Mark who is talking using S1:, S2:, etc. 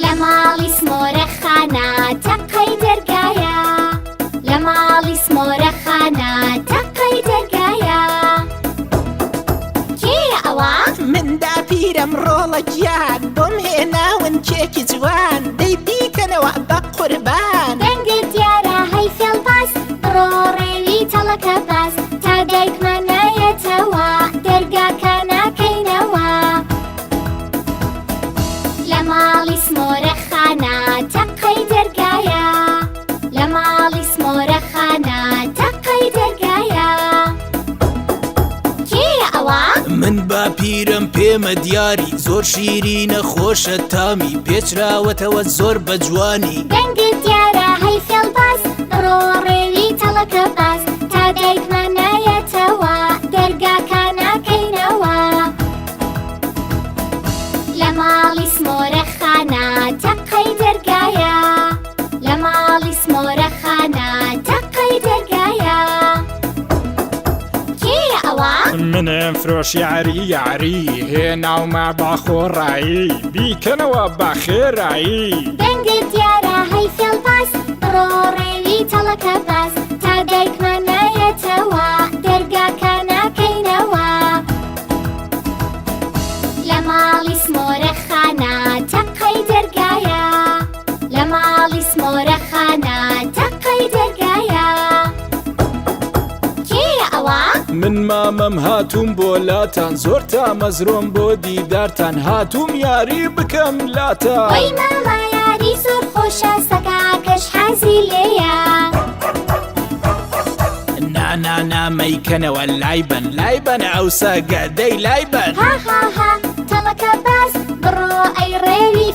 S1: لە ماڵی سمۆرەخانە تەقەی دەرگایە لە ماڵی سمۆرەخانە تەقەی دەرگایە کێیە ئەوە؟
S2: مندا پیرم ڕۆڵە گیان بۆم هێناون کێکی جوان دەی بیکەنەوە بە قوربان
S1: دەنگت دیارە هەی فێڵباس ڕۆڕێوی تەڵەکە باس تا دایکمان نایەتەوە دەرگاکە ناکەینەوە لە ماڵی سمۆرەخانە تەقەی دەرگایە لە ماڵی سمۆرەخانە تەقەی دەرگایە کێیە ئەوە؟
S3: من با پیرم پێمە دیاری زۆر شیرینە خۆشە تامی پێچراوەتەوە زۆر بە جوانی
S1: دەنگت دیارە هەی فێڵباس ڕۆڕێوی تەڵەکە باس تا دایکمان نایەتەوە دەرگاکە ناکەینەوە لە ماڵی سمۆرەخانە تەقەی دەرگایە لە ماڵی سمۆرەخانە تەقەی دەرگایە کێیە ئەوە؟
S4: منم فرۆش یاری هێناومە با خۆڕایی بیکەنەوە بە خێرایی
S1: دەنگت دیارە هەی فێڵباس ڕۆڕێوی تەڵەکە باس تا دایکمان نایەتەوە دەرگاکە ناکەینەوە لە ماڵی سمۆرەخانە تەقەی دەرگایە لە ماڵی سمۆرەخانە تەقەی دەرگایە کێیە ئەوە؟
S4: من مامەم هاتووم بۆ لاتان زۆر تا مەزرۆم بۆ دیدارتان هاتووم یاری بکەم لاتان
S1: وەی ماما یاری زۆر خۆشە سەگاکەش حەزی لێیە
S3: نانامەیکەنەوە لای بەن ئەو سەگە دەی لای بەن
S1: ها ها ها تەڵەکە باس بڕۆ ئەی ڕێوی